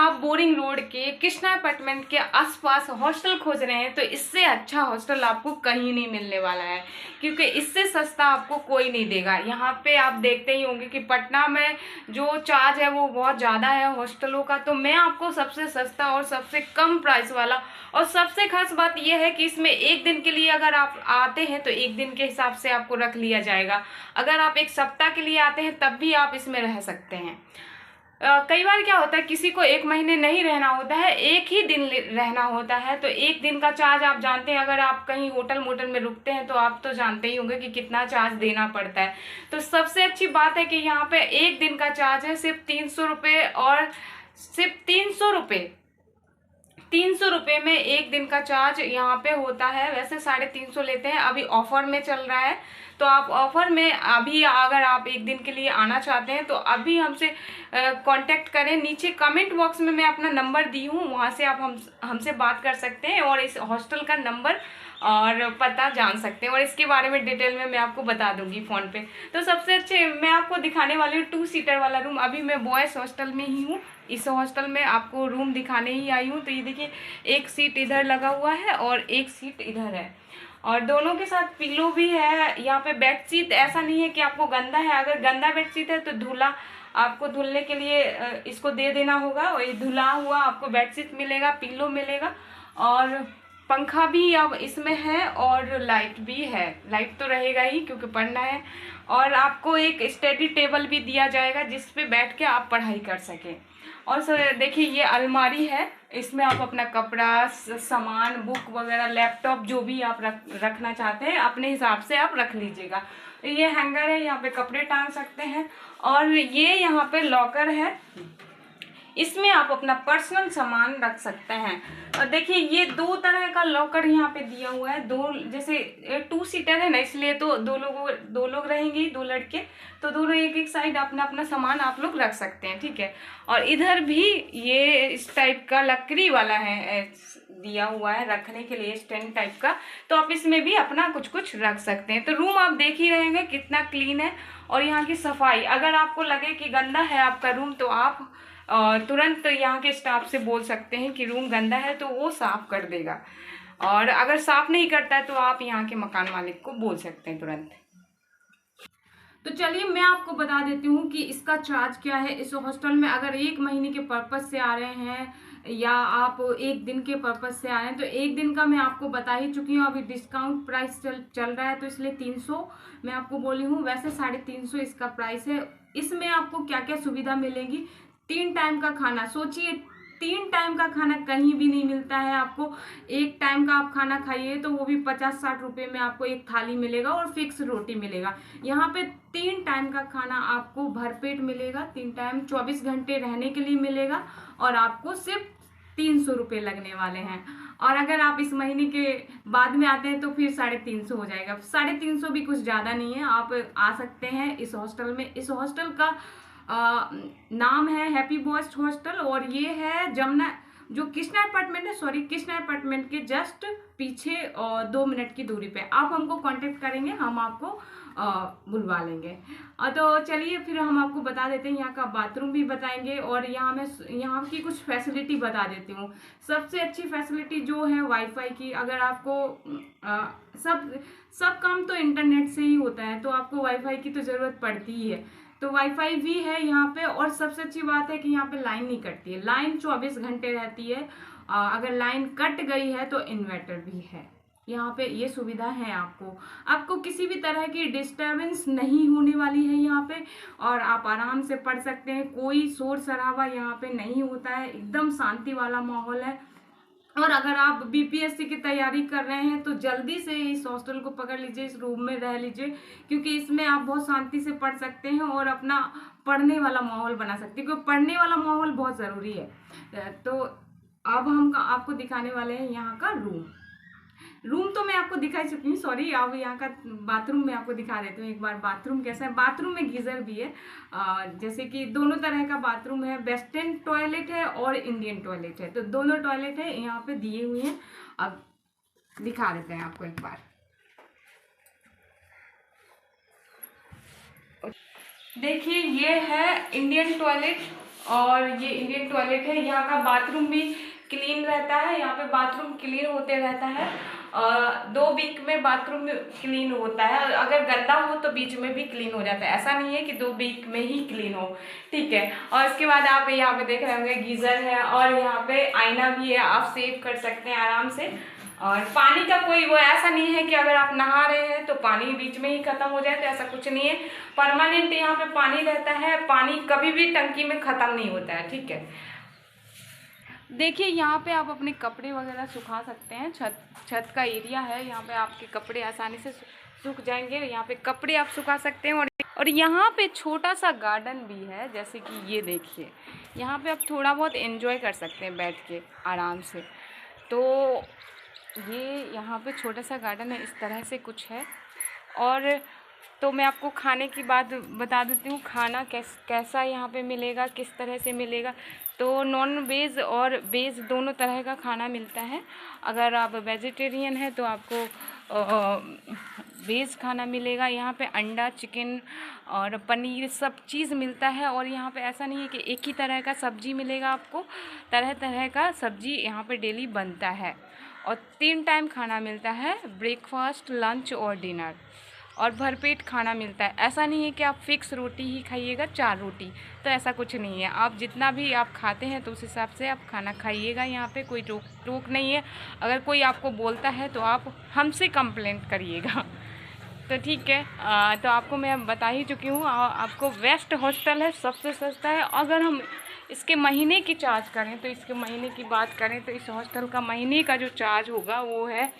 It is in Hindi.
आप बोरिंग रोड के कृष्णा अपार्टमेंट के आसपास हॉस्टल खोज रहे हैं तो इससे अच्छा हॉस्टल आपको कहीं नहीं मिलने वाला है, क्योंकि इससे सस्ता आपको कोई नहीं देगा। यहाँ पे आप देखते ही होंगे कि पटना में जो चार्ज है वो बहुत ज़्यादा है हॉस्टलों का, तो मैं आपको सबसे सस्ता और सबसे कम प्राइस वाला, और सबसे खास बात यह है कि इसमें एक दिन के लिए अगर आप आते हैं तो एक दिन के हिसाब से आपको रख लिया जाएगा। अगर आप एक सप्ताह के लिए आते हैं तब भी आप इसमें रह सकते हैं। कई बार क्या होता है, किसी को एक महीने नहीं रहना होता है, एक ही दिन रहना होता है, तो एक दिन का चार्ज आप जानते हैं। अगर आप कहीं होटल मोटल में रुकते हैं तो आप तो जानते ही होंगे कि कितना चार्ज देना पड़ता है। तो सबसे अच्छी बात है कि यहाँ पे एक दिन का चार्ज है सिर्फ 300 रुपये, और सिर्फ 300 रुपये में एक दिन का चार्ज यहाँ पे होता है। वैसे 350 लेते हैं, अभी ऑफर में चल रहा है, तो आप ऑफर में अभी अगर आप एक दिन के लिए आना चाहते हैं तो अभी हमसे कांटेक्ट करें। नीचे कमेंट बॉक्स में मैं अपना नंबर दी हूँ, वहाँ से आप हमसे बात कर सकते हैं और इस हॉस्टल का नंबर और पता जान सकते हैं, और इसके बारे में डिटेल में मैं आपको बता दूंगी फ़ोन पे। तो सबसे अच्छे मैं आपको दिखाने वाली हूँ 2 सीटर वाला रूम। अभी मैं बॉयज़ हॉस्टल में ही हूँ, इस हॉस्टल में आपको रूम दिखाने ही आई हूँ। तो ये देखिए, एक सीट इधर लगा हुआ है और एक सीट इधर है, और दोनों के साथ पिलो भी है। यहाँ पे बेडशीट ऐसा नहीं है कि आपको गंदा है, अगर गंदा बेडशीट है तो धुला, आपको धुलने के लिए इसको दे देना होगा, और ये धुला हुआ आपको बेडशीट मिलेगा, पिलो मिलेगा, और पंखा भी अब इसमें है, और लाइट भी है। लाइट तो रहेगा ही क्योंकि पढ़ना है, और आपको एक स्टडी टेबल भी दिया जाएगा जिस पे बैठ के आप पढ़ाई कर सकें। और सर देखिए, ये अलमारी है, इसमें आप अपना कपड़ा, सामान, बुक वगैरह, लैपटॉप जो भी आप रखना चाहते हैं अपने हिसाब से आप रख लीजिएगा। ये हैंगर है, यहाँ पे कपड़े टांग सकते हैं, और ये यहाँ पे लॉकर है, इसमें आप अपना पर्सनल सामान रख सकते हैं। और देखिए, ये 2 तरह का लॉकर यहाँ पे दिया हुआ है। दो, जैसे 2 सीटर है ना, इसलिए तो 2 लोग रहेंगे, 2 लड़के, तो दोनों एक एक साइड अपना अपना सामान आप लोग रख सकते हैं, ठीक है। और इधर भी ये इस टाइप का लकड़ी वाला है दिया हुआ है रखने के लिए, स्टैंड टाइप का, तो आप इसमें भी अपना कुछ कुछ रख सकते हैं। तो रूम आप देख ही रहेंगे कितना क्लीन है, और यहाँ की सफाई, अगर आपको लगे कि गंदा है आपका रूम तो आप तुरंत यहाँ के स्टाफ से बोल सकते हैं कि रूम गंदा है, तो वो साफ कर देगा। और अगर साफ नहीं करता है तो आप यहाँ के मकान मालिक को बोल सकते हैं तुरंत। तो चलिए मैं आपको बता देती हूँ कि इसका चार्ज क्या है। इस हॉस्टल में अगर 1 महीने के पर्पज से आ रहे हैं या आप 1 दिन के पर्पज से आ रहे हैं, तो 1 दिन का मैं आपको बता ही चुकी हूँ। अभी डिस्काउंट प्राइस चल रहा है तो इसलिए 300 मैं आपको बोली हूँ, वैसे 350 इसका प्राइस है। इसमें आपको क्या क्या सुविधा मिलेगी, 3 टाइम का खाना, सोचिए 3 टाइम का खाना कहीं भी नहीं मिलता है आपको। 1 टाइम का आप खाना खाइए तो वो भी 50-60 रुपये में आपको एक थाली मिलेगा, और फिक्स रोटी मिलेगा। यहाँ पे 3 टाइम का खाना आपको भरपेट मिलेगा, 3 टाइम 24 घंटे रहने के लिए मिलेगा, और आपको सिर्फ 300 रुपये लगने वाले हैं। और अगर आप इस महीने के बाद में आते हैं तो फिर 350 हो जाएगा। 350 भी कुछ ज़्यादा नहीं है, आप आ सकते हैं इस हॉस्टल में। इस हॉस्टल का नाम है हैप्पी बॉयज हॉस्टल, और ये है जमुना, जो कृष्णा अपार्टमेंट है, सॉरी कृष्णा अपार्टमेंट के जस्ट पीछे 2 मिनट की दूरी पे। आप हमको कांटेक्ट करेंगे, हम आपको बुलवा लेंगे। तो चलिए फिर हम आपको बता देते हैं, यहाँ का बाथरूम भी बताएंगे, और यहाँ की कुछ फैसिलिटी बता देती हूँ। सबसे अच्छी फैसिलिटी जो है वाईफाई की। अगर आपको सब काम तो इंटरनेट से ही होता है, तो आपको वाईफाई की तो ज़रूरत पड़ती ही है, तो वाईफाई भी है यहाँ पे। और सबसे अच्छी बात है कि यहाँ पे लाइन नहीं कटती है, लाइन 24 घंटे रहती है। अगर लाइन कट गई है तो इन्वर्टर भी है यहाँ पे, ये सुविधा है आपको किसी भी तरह की डिस्टरबेंस नहीं होने वाली है यहाँ पे, और आप आराम से पढ़ सकते हैं। कोई शोर शराबा यहाँ पे नहीं होता है, एकदम शांति वाला माहौल है। और अगर आप बीपीएससी की तैयारी कर रहे हैं तो जल्दी से इस हॉस्टल को पकड़ लीजिए, इस रूम में रह लीजिए, क्योंकि इसमें आप बहुत शांति से पढ़ सकते हैं और अपना पढ़ने वाला माहौल बना सकते हैं, क्योंकि पढ़ने वाला माहौल बहुत ज़रूरी है। तो अब हम आपको दिखाने वाले हैं यहाँ का रूम तो मैं आपको दिखा चुकी हूँ, सॉरी। अब यहाँ का बाथरूम मैं आपको दिखा देती हूँ एक बार। बाथरूम कैसा है, बाथरूम में गीजर भी है, जैसे कि दोनों तरह का बाथरूम है, वेस्टर्न टॉयलेट है और इंडियन टॉयलेट है, तो दोनों टॉयलेट है यहाँ पे दिए हुए हैं। अब दिखा देते हैं आपको एक बार। देखिए ये है इंडियन टॉयलेट, और ये इंडियन टॉयलेट है। यहाँ का बाथरूम भी क्लीन रहता है, यहाँ पे बाथरूम क्लीन होते रहता है। 2 वीक में बाथरूम क्लीन होता है, अगर गंदा हो तो बीच में भी क्लीन हो जाता है, ऐसा नहीं है कि 2 वीक में ही क्लीन हो, ठीक है। और इसके बाद आप यहाँ पे देख रहे होंगे गीजर है, और यहाँ पे आईना भी है, आप सेव कर सकते हैं आराम से। और पानी का कोई वो ऐसा नहीं है कि अगर आप नहा रहे हैं तो पानी बीच में ही खत्म हो जाए, तो ऐसा कुछ नहीं है। परमानेंट यहाँ पे पानी रहता है, पानी कभी भी टंकी में ख़त्म नहीं होता है, ठीक है। देखिए यहाँ पे आप अपने कपड़े वगैरह सुखा सकते हैं, छत का एरिया है, यहाँ पे आपके कपड़े आसानी से सूख जाएंगे। यहाँ पे कपड़े आप सुखा सकते हैं। और यहाँ पे छोटा सा गार्डन भी है, जैसे कि ये देखिए, यहाँ पे आप थोड़ा बहुत एंजॉय कर सकते हैं बैठ के आराम से। तो ये यहाँ पे छोटा सा गार्डन है, इस तरह से कुछ है। और तो मैं आपको खाने की बात बता देती हूँ, खाना कैसा यहाँ पे मिलेगा, किस तरह से मिलेगा। तो नॉन वेज और वेज दोनों तरह का खाना मिलता है। अगर आप वेजिटेरियन हैं तो आपको वेज खाना मिलेगा। यहाँ पे अंडा, चिकन और पनीर सब चीज़ मिलता है। और यहाँ पे ऐसा नहीं है कि एक ही तरह का सब्ज़ी मिलेगा, आपको तरह तरह का सब्ज़ी यहाँ पे डेली बनता है। और 3 टाइम खाना मिलता है, ब्रेकफास्ट, लंच और डिनर। और भरपेट खाना मिलता है, ऐसा नहीं है कि आप फिक्स रोटी ही खाइएगा, 4 रोटी, तो ऐसा कुछ नहीं है। आप जितना भी आप खाते हैं तो उस हिसाब से आप खाना खाइएगा। यहाँ पे कोई रोक नहीं है। अगर कोई आपको बोलता है तो आप हमसे कंप्लेंट करिएगा, तो ठीक है। तो आपको मैं बता ही चुकी हूँ। आपको बेस्ट हॉस्टल है, सबसे सस्ता है। अगर हम इसके महीने की चार्ज करें तो इसके महीने की बात करें तो इस हॉस्टल का महीने का जो चार्ज होगा वो है